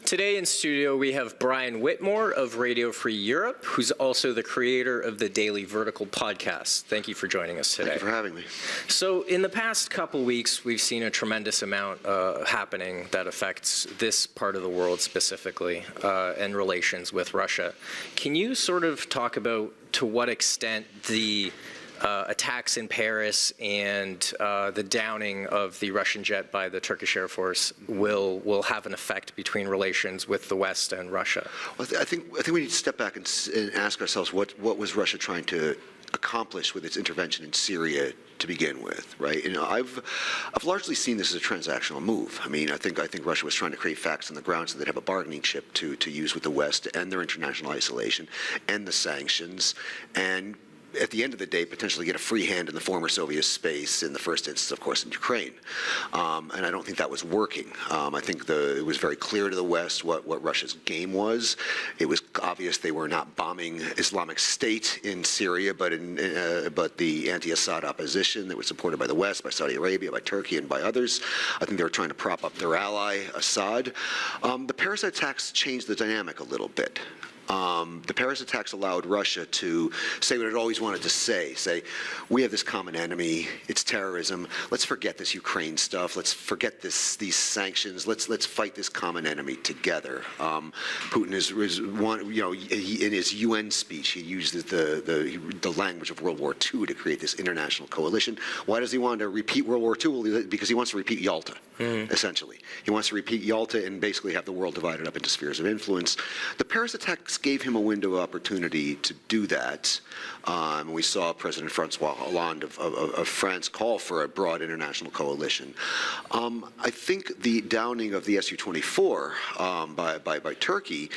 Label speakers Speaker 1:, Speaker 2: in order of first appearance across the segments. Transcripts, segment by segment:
Speaker 1: Today in studio we have Brian Whitmore of Radio Free Europe, who's also the creator of the Daily Vertical podcast. Thank you for joining us today.
Speaker 2: Thank you for having me.
Speaker 1: So in the past couple weeks, we've seen a tremendous amount happening that affects this part of the world specifically and relations with Russia. Can you sort of talk about to what extent the attacks in Paris and the downing of the Russian jet by the Turkish Air Force will have an effect between relations with the West and Russia? Well,
Speaker 2: I think we need to step back and ask ourselves what was Russia trying to accomplish with its intervention in Syria to begin with, right? You know, I've largely seen this as a transactional move. I mean, I think Russia was trying to create facts on the ground so they'd have a bargaining chip to use with the West and their international isolation and the sanctions, and at the end of the day, potentially get a free hand in the former Soviet space, in the first instance, of course, in Ukraine. And I don't think that was working. I think it was very clear to the West what Russia's game was. It was obvious they were not bombing Islamic State in Syria, but the anti-Assad opposition that was supported by the West, by Saudi Arabia, by Turkey, and by others. I think they were trying to prop up their ally, Assad. The Paris attacks changed the dynamic a little bit. The Paris attacks allowed Russia to say what it always wanted to say, we have this common enemy, it's terrorism, let's forget this Ukraine stuff, let's forget these sanctions, let's fight this common enemy together. Putin in his UN speech, he used the language of World War II to create this international coalition. Why does he want to repeat World War II? Well, because he wants to repeat Yalta, essentially. He wants to repeat Yalta and basically have the world divided up into spheres of influence. The Paris attacks gave him a window of opportunity to do that. We saw President Francois Hollande of France call for a broad international coalition. I think the downing of the Su-24 by Turkey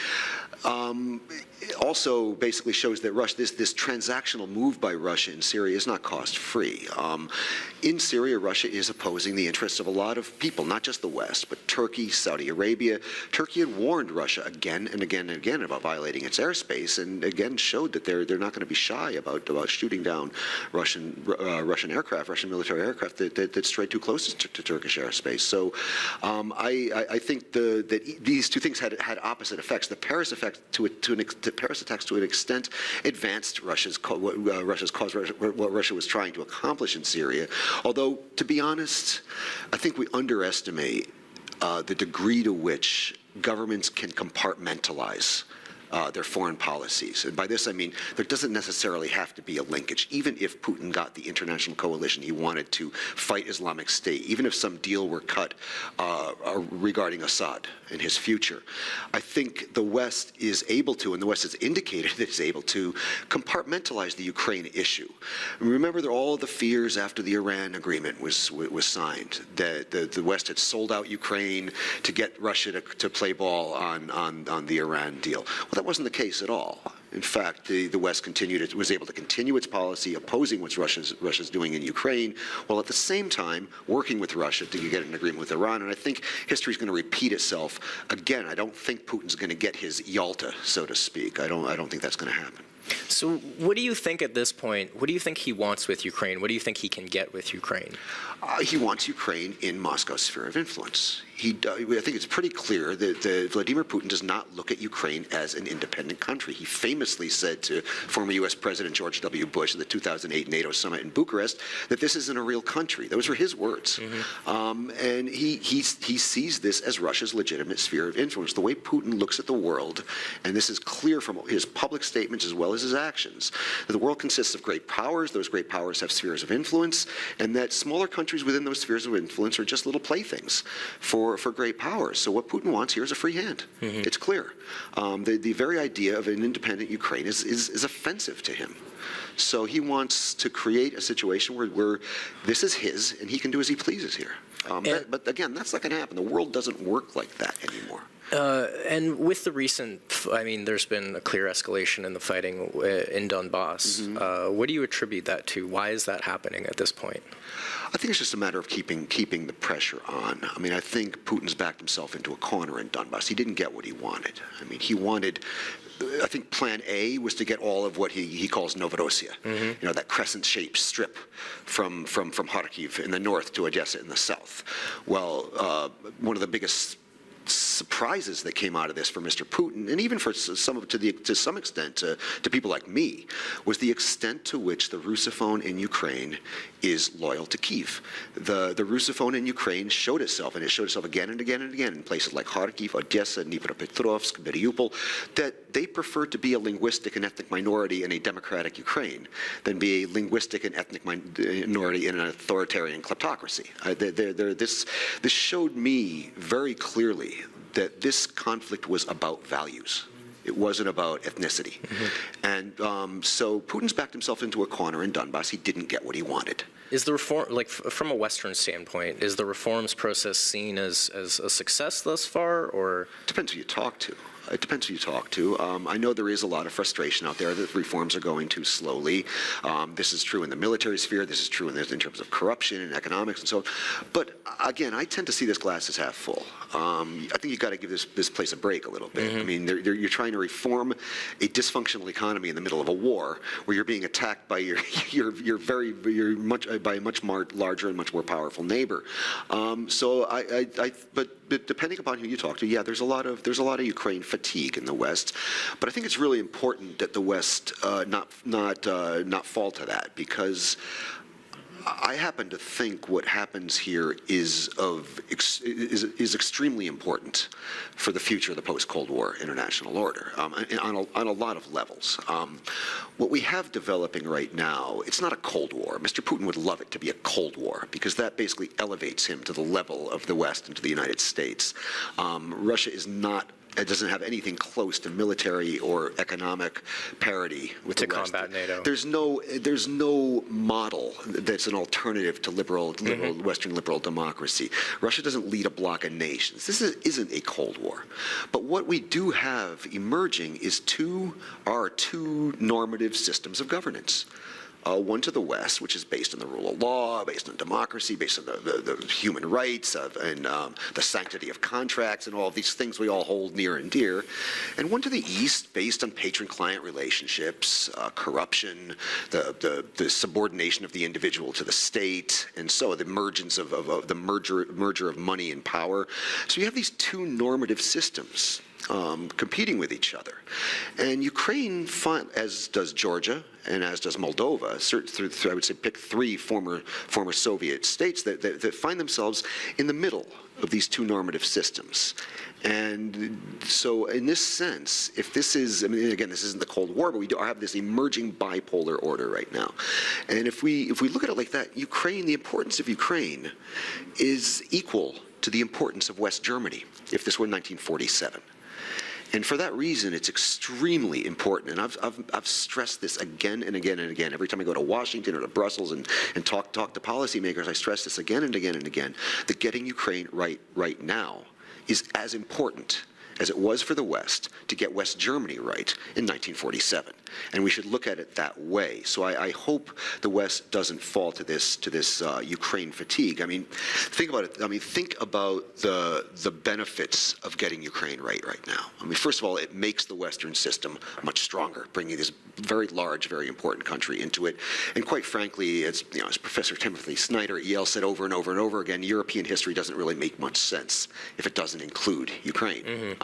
Speaker 2: also basically shows that this transactional move by Russia in Syria is not cost-free. In Syria, Russia is opposing the interests of a lot of people, not just the West, but Turkey, Saudi Arabia. Turkey had warned Russia again and again and again about violating its airspace, and again showed that they're not going to be shy about shooting down Russian aircraft, Russian military aircraft that strayed too close to Turkish airspace. So I think that these two things had opposite effects. The Paris effect the Paris attacks to an extent advanced Russia's cause, what Russia was trying to accomplish in Syria. Although, to be honest, I think we underestimate the degree to which governments can compartmentalize their foreign policies. And by this I mean there doesn't necessarily have to be a linkage. Even if Putin got the international coalition he wanted to fight Islamic State, even if some deal were cut regarding Assad and his future, I think the West is able to, and the West has indicated that it's able to, compartmentalize the Ukraine issue. And remember that all of the fears after the Iran agreement was signed, that the West had sold out Ukraine to get Russia to play ball on the Iran deal. Well, that wasn't the case at all. In fact, the West was able to continue its policy opposing what Russia's doing in Ukraine, while at the same time working with Russia to get an agreement with Iran. And I think history is going to repeat itself again. I don't think Putin's going to get his Yalta, so to speak. I don't think that's going to happen.
Speaker 1: So what do you think at this point, what do you think he wants with Ukraine? What do you think he can get with Ukraine?
Speaker 2: He wants Ukraine in Moscow's sphere of influence. I think it's pretty clear that Vladimir Putin does not look at Ukraine as an independent country. He famously said to former U.S. President George W. Bush at the 2008 NATO summit in Bucharest that this isn't a real country. Those were his words. And he sees this as Russia's legitimate sphere of influence. The way Putin looks at the world, and this is clear from his public statements as well as his actions, that the world consists of great powers, those great powers have spheres of influence, and that smaller countries within those spheres of influence are just little playthings for great powers. So what Putin wants here is a free hand. It's clear. The very idea of an independent Ukraine is offensive to him. So he wants to create a situation where this is his and he can do as he pleases here. But again, that's not going to happen. The world doesn't work like that anymore.
Speaker 1: And with the recent, I mean, there's been a clear escalation in the fighting in Donbass. What do you attribute that to? Why is that happening at this point?
Speaker 2: I think it's just a matter of keeping the pressure on. I mean, I think Putin's backed himself into a corner in Donbass. He didn't get what he wanted. I mean, he wanted, I think plan A was to get all of what he calls Novorossiya, you know, that crescent-shaped strip from Kharkiv in the north to Odessa in the south. Well, one of the biggest surprises that came out of this for Mr. Putin, and even for to some extent to people like me, was the extent to which the Russophone in Ukraine is loyal to Kyiv. The Russophone in Ukraine showed itself, and it showed itself again and again and again in places like Kharkiv, Odessa, Dnipropetrovsk, Mariupol, that they prefer to be a linguistic and ethnic minority in a democratic Ukraine than be a linguistic and ethnic minority in an authoritarian kleptocracy. This showed me very clearly that this conflict was about values. It wasn't about ethnicity. And so Putin's backed himself into a corner in Donbass. He didn't get what he wanted.
Speaker 1: Is the reform, like from a Western standpoint, is the reforms process seen as a success thus far, or?
Speaker 2: Depends who you talk to. It depends who you talk to. I know there is a lot of frustration out there that reforms are going too slowly. This is true in the military sphere. This is true in terms of corruption and economics and so on. But again, I tend to see this glass as half full. I think you've got to give this place a break a little bit. I mean, you're trying to reform a dysfunctional economy in the middle of a war where you're being attacked by by a much more larger and much more powerful neighbor. But depending upon who you talk to, yeah, there's a lot of Ukraine fatigue in the West. But I think it's really important that the West not fall to that, because I happen to think what happens here is extremely important for the future of the post-Cold War international order on a lot of levels. What we have developing right now, it's not a Cold War. Mr. Putin would love it to be a Cold War, because that basically elevates him to the level of the West and to the United States. Russia is not. It doesn't have anything close to military or economic parity with the West. To combat NATO. There's no model that's an alternative to Western liberal democracy. Russia doesn't lead a bloc of nations. This isn't a Cold War. But what we do have emerging is two normative systems of governance. One to the West, which is based on the rule of law, based on democracy, based on the human rights and the sanctity of contracts and all of these things we all hold near and dear. And one to the East, based on patron-client relationships, corruption, the subordination of the individual to the state, and so the emergence of the merger of money and power. So you have these two normative systems competing with each other. And Ukraine, as does Georgia and as does Moldova, I would say pick three former Soviet states that find themselves in the middle of these two normative systems. And so in this sense, if this is, I mean, again, this isn't the Cold War, but we have this emerging bipolar order right now. And if we look at it like that, the importance of Ukraine is equal to the importance of West Germany if this were 1947. And for that reason, it's extremely important. And I've stressed this again and again and again. Every time I go to Washington or to Brussels and talk to policymakers, I stress this again and again and again, that getting Ukraine right now is as important as it was for the West to get West Germany right in 1947. And we should look at it that way. So I hope the West doesn't fall to this Ukraine fatigue. I mean, think about it. I mean, think about the benefits of getting Ukraine right now. I mean, first of all, it makes the Western system much stronger, bringing this very large, very important country into it. And quite frankly, as Professor Timothy Snyder at Yale said over and over and over again, European history doesn't really make much sense if it doesn't include Ukraine.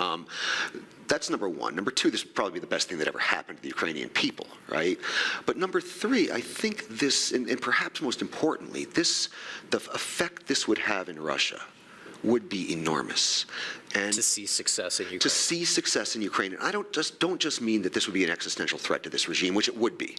Speaker 2: That's number one. Number two, this would probably be the best thing that ever happened to the Ukrainian people, right? But number three, I think this, and perhaps most importantly, the effect this would have in Russia would be enormous. And
Speaker 1: to see success in Ukraine.
Speaker 2: To see success in Ukraine. And I don't just mean that this would be an existential threat to this regime, which it would be,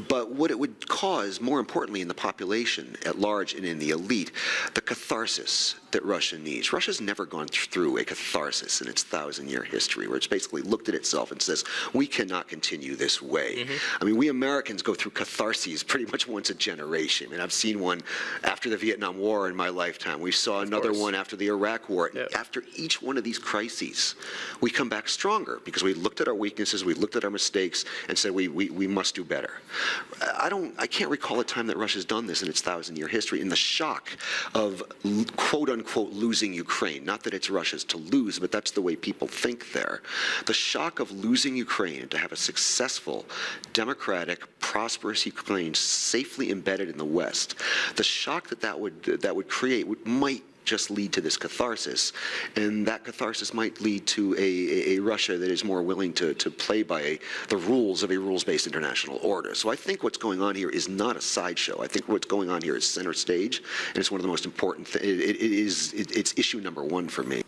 Speaker 2: but what it would cause, more importantly, in the population at large and in the elite, the catharsis that Russia needs. Russia's never gone through a catharsis in its 1,000-year history, where it's basically looked at itself and says, we cannot continue this way. I mean, we Americans go through catharses pretty much once a generation. I mean, I've seen one after the Vietnam War in my lifetime. We saw another one after the Iraq War. Yep. After each one of these crises, we come back stronger because we looked at our weaknesses, we looked at our mistakes, and said we must do better. I can't recall a time that Russia's done this in its 1,000-year history. And the shock of quote-unquote losing Ukraine, not that it's Russia's to lose, but that's the way people think there. The shock of losing Ukraine and to have a successful, democratic, prosperous Ukraine safely embedded in the West, the shock that would create might just lead to this catharsis, and that catharsis might lead to a Russia that is more willing to play by the rules of a rules-based international order. So I think what's going on here is not a sideshow. I think what's going on here is center stage, and it's one of the most important things. It's issue number one for me.